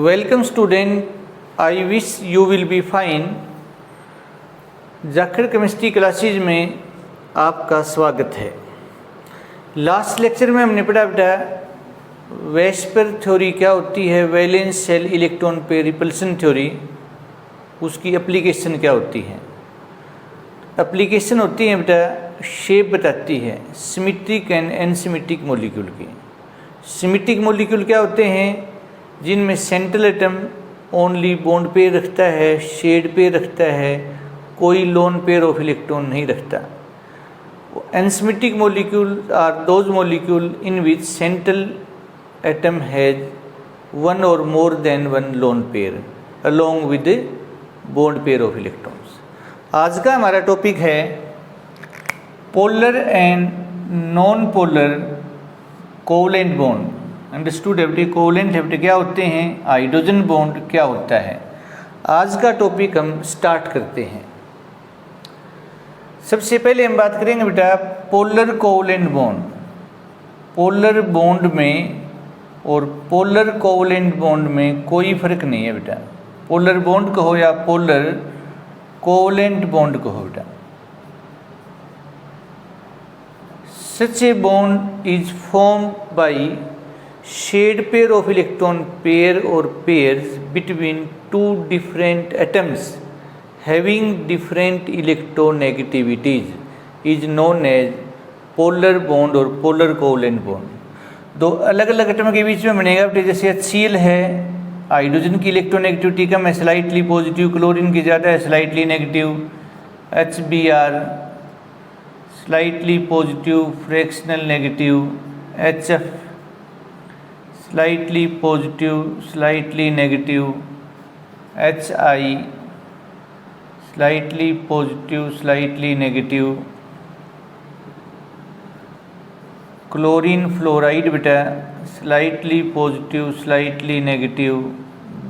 Welcome student, I wish you will be fine। Jakhar chemistry classes में आपका स्वागत है। लास्ट लेक्चर में हमने पढ़ा बेटा वेस्पर थ्योरी क्या होती है, वैलेंस शेल इलेक्ट्रॉन पे रिपल्सन थ्योरी, उसकी एप्लीकेशन क्या होती है। एप्लीकेशन होती है बेटा शेप बताती है सिमेट्रिक एंड एनसिमेट्रिक मॉलिक्यूल की। सिमेट्रिक मॉलिक्यूल क्या होते हैं, जिनमें central atom only bond pair रखता है, शेड पेयर रखता है, कोई लोन पेयर ऑफ इलेक्ट्रॉन नहीं रखता। Unsymmetric molecule are those molecule in which central atom has one और more than one lone pair along with bond pair of electrons. आज का हमारा टॉपिक है polar and non polar covalent bond. Understood है। Covalent है क्या होते हैं, हाइड्रोजन बॉन्ड क्या होता है। आज का टॉपिक हम स्टार्ट करते हैं। सबसे पहले हम बात करेंगे बेटा polar covalent bond. Polar bond में और पोलर कोवलेंट बॉन्ड में कोई फर्क नहीं है बेटा। पोलर बॉन्ड कहो या पोलर कोवलेंट बॉन्ड कहो बेटा। Such a bond is formed by shared pair of electron pair or pairs between two different atoms having different electronegativities is known as polar bond or polar covalent bond। दो अलग अलग atom के बीच में बनेगा बेटे, जैसे HCl है, hydrogen की इलेक्ट्रोनेगेटिविटी कम है, स्लाइटली पॉजिटिव, क्लोरीन की ज़्यादा है, slightly negative, HBr slightly positive, fractional negative, HF slightly positive, slightly negative, HI slightly positive, slightly negative, chlorine fluoride बेटा slightly positive, slightly negative,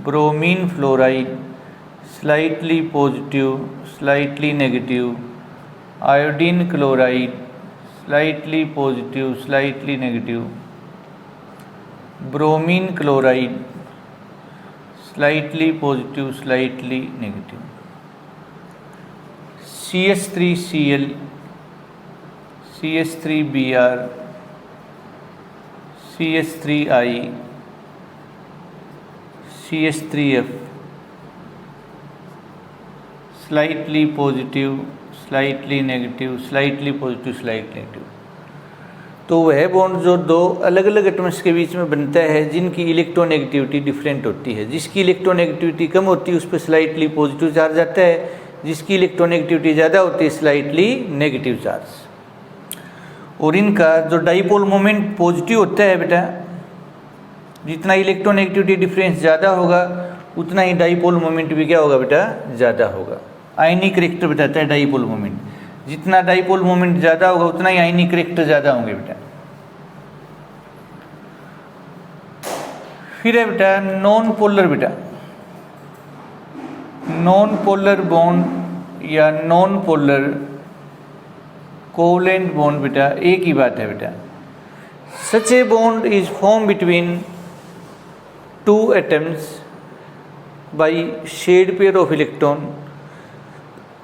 bromine fluoride slightly positive, slightly negative, iodine chloride slightly positive, slightly negative, bromine chloride slightly positive, slightly negative, CH3Cl, CH3Br, CH3I, CH3F slightly positive, slightly negative, slightly positive, slightly negative. तो वह bond जो दो अलग अलग atoms के बीच में बनता है जिनकी इलेक्ट्रोनेगेटिविटी डिफरेंट होती है। जिसकी इलेक्ट्रोनेगेटिविटी कम होती है उस पर स्लाइटली पॉजिटिव चार्ज आता है, जिसकी इलेक्ट्रोनेगेटिविटी ज़्यादा होती है स्लाइटली नेगेटिव चार्ज। और इनका जो डाइपोल मोमेंट पॉजिटिव होता है बेटा, जितना इलेक्ट्रोनेगेटिविटी डिफरेंस ज़्यादा होगा उतना ही डाइपोल मोमेंट भी क्या होगा बेटा, ज़्यादा होगा। आयनिक करेक्टर बताता है डाइपोल मोमेंट, जितना डाइपोल मोमेंट ज़्यादा होगा उतना ही आयनिक करेक्टर ज़्यादा होंगे बेटा। फिर है बेटा नॉन पोलर बेटा। नॉन पोलर बॉन्ड या नॉन पोलर कोवलेंट बॉन्ड बेटा एक ही बात है बेटा। Such a bond is form between two atoms by shared pair of electron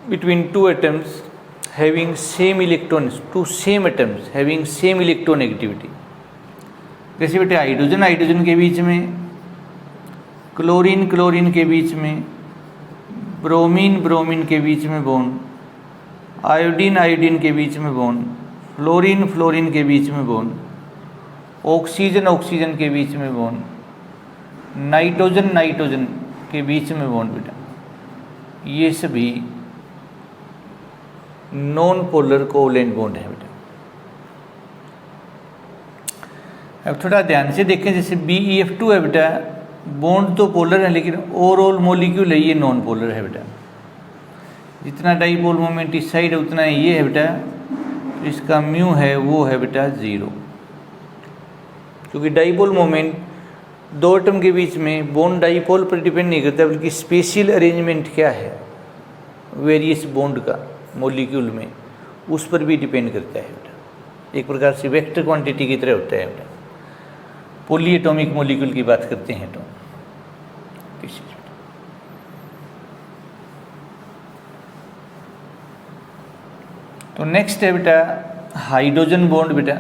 between two atoms having same electrons, two same atoms having same electronegativity। जैसे बेटे hydrogen hydrogen के बीच में, क्लोरीन क्लोरीन के बीच में, ब्रोमीन ब्रोमीन के बीच में bond, iodine iodine के बीच में बॉन्ड, फ्लोरीन फ्लोरीन के बीच में बॉन्ड, ऑक्सीजन ऑक्सीजन के बीच में बॉन्ड, नाइट्रोजन नाइट्रोजन के बीच में बॉन्ड बेटा, ये सभी नॉन पोलर कोवलेंट बॉन्ड है बेटा। अब थोड़ा ध्यान से देखें, जैसे BeF2 है बेटा, बॉन्ड तो पोलर है लेकिन ओवरऑल मॉलिक्यूल है ये नॉन पोलर है बेटा। जितना डाइपोल मोमेंट इस साइड है उतना ये है बेटा, इसका म्यू है वो है बेटा 0, क्योंकि डाइपोल मोमेंट दो एटम के बीच में बॉन्ड डाइपोल पर डिपेंड नहीं करता, बल्कि स्पेशियल अरेंजमेंट क्या है वेरियस बॉन्ड का मॉलिक्यूल में, उस पर भी डिपेंड करता है बेटा। एक प्रकार से वेक्टर क्वांटिटी की तरह होता है बेटा। पॉलीएटॉमिक मॉलिक्यूल की बात करते हैं तो केसेस। तो नेक्स्ट है बेटा हाइड्रोजन बॉन्ड बेटा,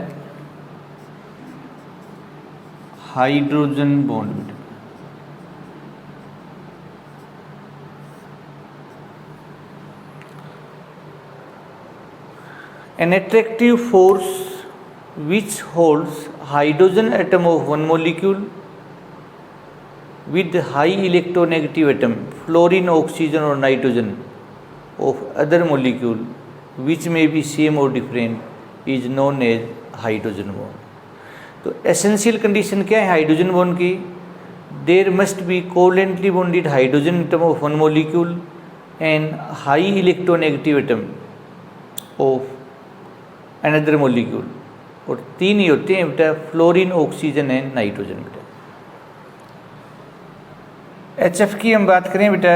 हाइड्रोजन बॉन्ड बेटा। An attractive force which holds hydrogen atom of one molecule with high electronegative atom, fluorine, oxygen or nitrogen of other molecule which may be same or different, is known as hydrogen bond. तो essential condition क्या है hydrogen bond की? There must be covalently bonded hydrogen atom of one molecule and high electronegative atom of another molecule, और तीन ही होते हैं बेटा fluorine, oxygen and nitrogen बेटा। HF की हम बात करें बेटा,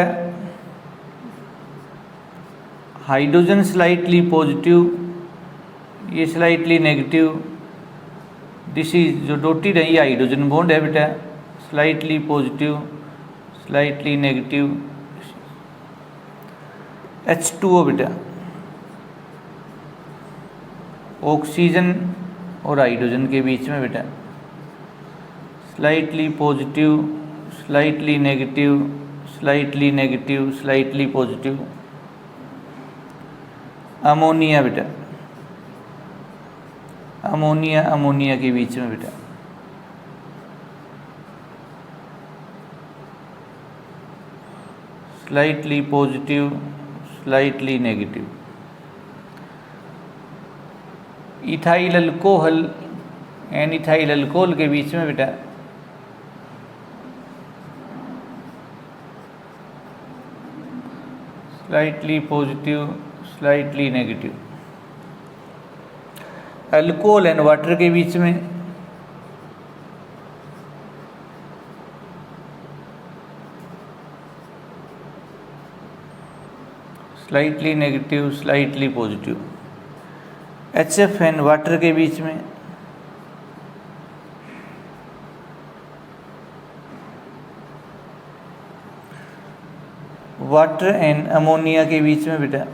हाइड्रोजन स्लाइटली पॉजिटिव, ये स्लाइटली नेगेटिव, दिस इज जो डॉटेड है ये हाइड्रोजन बॉन्ड है बेटा, slightly positive slightly negative. H2O बेटा ऑक्सीजन और हाइड्रोजन के बीच में बेटा slightly positive slightly negative slightly negative slightly positive. Ammonia बेटा, अमोनिया अमोनिया के बीच में बेटा slightly positive slightly negative. Ethyl alcohol and ethyl alcohol के बीच में बेटा slightly positive slightly negative. Alcohol and water के बीच में slightly negative slightly positive. HF and water के बीच में वाटर एंड अमोनिया के बीच में बेटा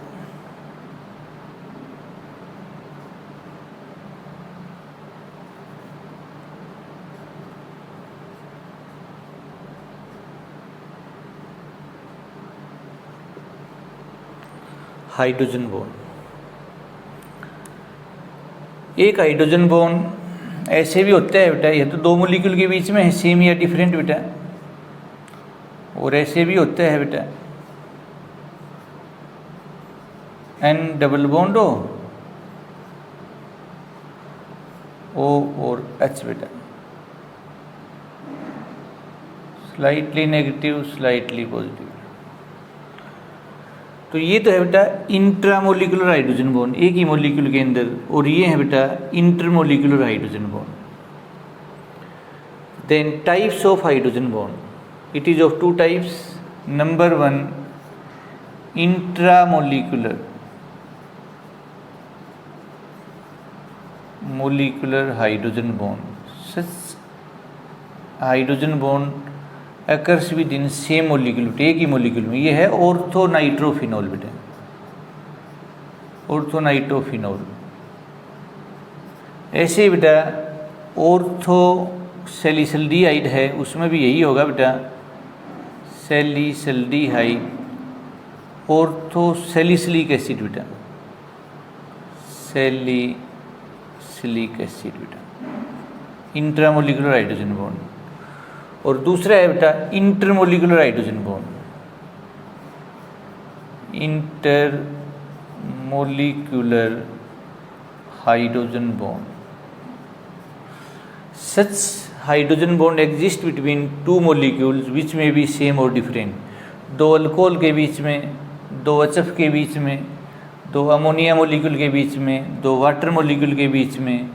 हाइड्रोजन बॉन्ड। एक हाइड्रोजन बॉन्ड ऐसे भी होता है बेटा, ये तो दो मोलिक्यूल के बीच में है, सेम या डिफरेंट बेटा, और ऐसे भी होता है बेटा N डबल बॉन्ड O और H बेटा, स्लाइटली नेगेटिव स्लाइटली पॉजिटिव। तो ये तो है बेटा इंट्रामोलिकुलर हाइड्रोजन बॉन्ड एक ही मोलिक्यूल के अंदर, और ये है बेटा intermolecular hydrogen bond. Then types of hydrogen bond, it is of two types. Number one intramolecular molecular hydrogen bond. Such hydrogen bond occurs within same molecule, एक ही मोलिक्यूल में। ये है ऑर्थोनाइट्रोफिनॉल बेटा, ऑर्थोनाइट्रोफिनॉल। ऐसे ही बेटा ऑर्थो सैलिसल्डिहाइड है, उसमें भी यही होगा बेटा, सैलिसल्डिहाइड। ऑर्थो सैलिसिलिक एसिड बेटा, सैलिसिलिक एसिड बेटा, इंट्रामोलिकुलर हाइड्रोजन बॉन्ड। और दूसरा है बेटा intermolecular hydrogen bond, intermolecular hydrogen bond. Such hydrogen bond exist between two molecules विच में बी सेम और डिफरेंट। दो अल्कोहल के बीच में, दो HF के बीच में, दो अमोनिया मोलिक्यूल के बीच में, दो वाटर मोलिक्यूल के बीच में,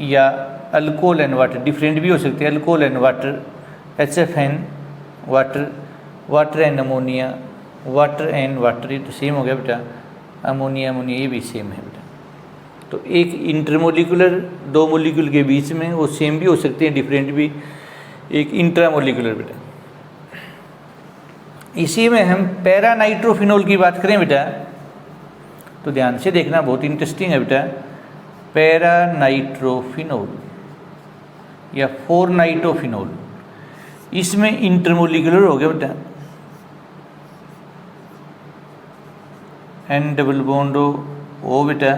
या अल्कोहल एंड वाटर, डिफरेंट भी हो सकते हैं, alcohol and water, HF and water, water and ammonia, water and water, ये तो सेम हो गया बेटा। अमोनिया अमोनिया ये भी सेम है बेटा। तो एक इंटरमोलिकुलर दो मोलिक्यूल के बीच में, वो सेम भी हो सकते हैं डिफरेंट भी, एक इंट्रामोलिकुलर बेटा। इसी में हम पैरा नाइट्रोफिनोल की बात करें बेटा, तो ध्यान से देखना, बहुत इंटरेस्टिंग है बेटा। पैरा नाइट्रोफिनोल या 4-नाइट्रोफिनोल, इसमें इंटरमोलिकुलर हो गया बेटा, N डबल बॉन्ड ओ बेटा,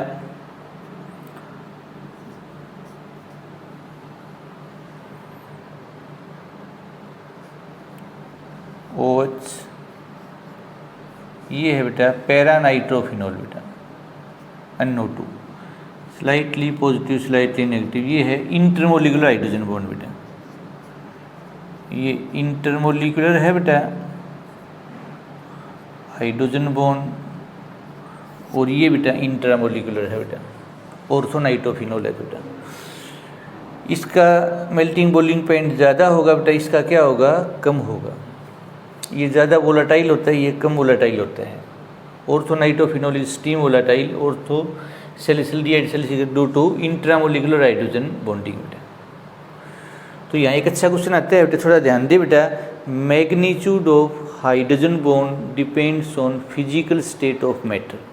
OH, ये है बेटा पैरा नाइट्रोफिनोल बेटा, NO2, slightly positive slightly negative. ये है इंटरमोलिकुलर हाइड्रोजन बॉन्ड बेटा, ये इंटरमोलिकुलर है बेटा हाइड्रोजन बॉन्ड, और ये बेटा इंट्रामोलिकुलर है बेटा, ऑर्थोनाइट्रोफिनोल है बेटा। इसका मेल्टिंग बॉइलिंग पॉइंट ज़्यादा होगा बेटा, इसका क्या होगा, कम होगा। ये ज़्यादा वोलाटाइल होता है, ये कम वोलाटाइल होता है। Orthonitrophenol is steam volatile, ortho salicylaldehyde due to intramolecular hydrogen bonding बेटा। तो यहाँ एक अच्छा क्वेश्चन आता है बेटा, थोड़ा ध्यान दे बेटा। Magnitude of hydrogen bond depends on physical state of matter.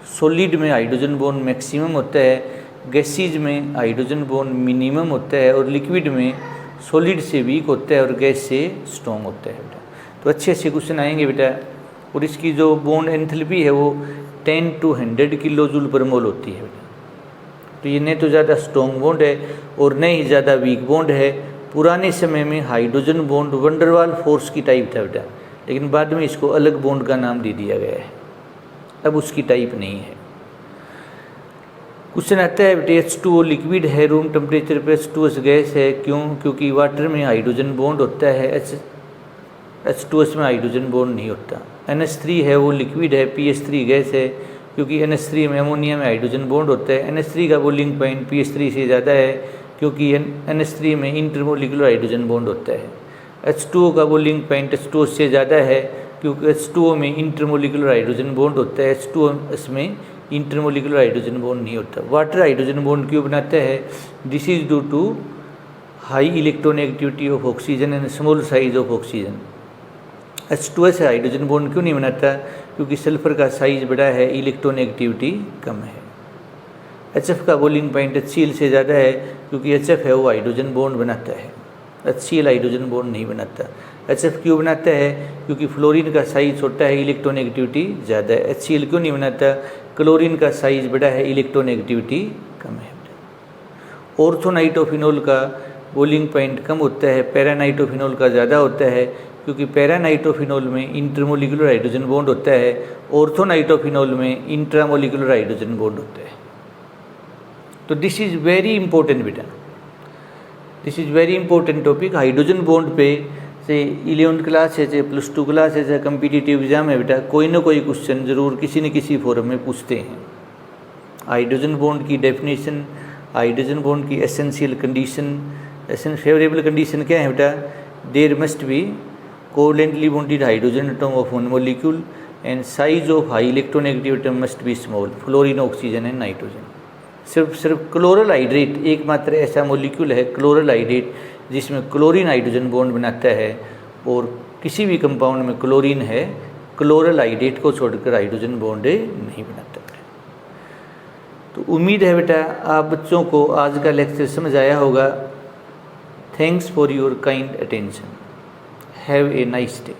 Solid में हाइड्रोजन बॉन्ड मैक्सिमम होता है, गैसीज में हाइड्रोजन बॉन्ड मिनिमम होता है, और लिक्विड में सॉलिड से वीक होता है और गैस से स्ट्रॉन्ग होता है बेटा। तो अच्छे अच्छे क्वेश्चन आएंगे बेटा। और इसकी जो बॉन्ड एंथैल्पी है वो 10 to 100 किलो जूल पर मोल होती है बेटा। तो ये नहीं तो ज़्यादा स्ट्रॉन्ग बॉन्ड है और नहीं ही ज़्यादा वीक बॉन्ड है। पुराने समय में हाइड्रोजन बॉन्ड वंडरवाल फोर्स की टाइप था बेटा, लेकिन बाद में इसको अलग बॉन्ड का नाम दे दिया गया है, अब उसकी टाइप नहीं है। क्वेश्चन आता है बेटे, H2O लिक्विड है, रूम टेम्परेचर पे H2S गैस है, क्यों? क्योंकि वाटर में हाइड्रोजन बॉन्ड होता है, H2S में हाइड्रोजन बॉन्ड नहीं होता। NH3 है, वो लिक्विड है, PH3 गैस है, क्योंकि NH3 में अमोनिया में हाइड्रोजन बॉन्ड होता है। NH3 का बॉइलिंग पॉइंट PH3 से ज़्यादा है, क्योंकि NH3 में इंटरमोलिकुलर हाइड्रोजन बॉन्ड होता है। H2O का बॉइलिंग पॉइंट H2O से ज़्यादा है, क्योंकि H2O में इंटरमोलिकुलर हाइड्रोजन बॉन्ड होता है, H2S में इंटरमोलिकुलर हाइड्रोजन बॉन्ड नहीं होता। वाटर हाइड्रोजन बॉन्ड क्यों बनाता है? This is due to high electronegativity of oxygen and small size of oxygen. H2S hydrogen bond क्यों नहीं बनाता? क्योंकि सल्फर का साइज बड़ा है, इलेक्ट्रोनेगेटिविटी कम है। HF का बॉइलिंग पॉइंट HCl से ज़्यादा है, क्योंकि HF है वो हाइड्रोजन बॉन्ड बनाता है, HCl हाइड्रोजन बॉन्ड नहीं बनाता। HF क्यों बनाता है? क्योंकि फ्लोरीन का साइज छोटा है, इलेक्ट्रोनेगेटिविटी ज़्यादा है। HCl क्यों नहीं बनाता? क्लोरीन का साइज बड़ा है, इलेक्ट्रोनेगेटिविटी कम है। ऑर्थोनाइट्रोफिनोल का बॉइलिंग पॉइंट कम होता है, पैरानाइट्रोफिनोल का ज़्यादा होता है, क्योंकि पैरानाइट्रोफिनोल में इंटरमोलिकुलर हाइड्रोजन बॉन्ड होता है, ऑर्थोनाइट्रोफिनोल में इंट्रामोलिकुलर हाइड्रोजन बॉन्ड होता है। तो दिस इज़ वेरी इंपॉर्टेंट बेटा, this is very important topic. Hydrogen bond पे से 11th क्लास है, चाहे +2 क्लास है, चाहे कम्पिटिटिव एग्जाम है बेटा, कोई ना कोई क्वेश्चन ज़रूर किसी न किसी फॉर्म में पूछते हैं। हाइड्रोजन बॉन्ड की डेफिनेशन, हाइड्रोजन बॉन्ड की एसेंशियल कंडीशन, फेवरेबल कंडीशन क्या है बेटा? There must be covalently bonded hydrogen atom of one molecule and size of high electronegative atom must be small, fluorine, oxygen and nitrogen. सिर्फ chloral hydrate एकमात्र ऐसा molecule है, chloral hydrate, जिसमें chlorine hydrogen bond बनाता है, और किसी भी कंपाउंड में क्लोरीन है, क्लोरल हाइड्रेट को छोड़कर हाइड्रोजन बॉन्ड नहीं बनाता। तो उम्मीद है बेटा आप बच्चों को आज का लेक्चर समझ आया होगा। Thanks for your kind attention. Have a nice day.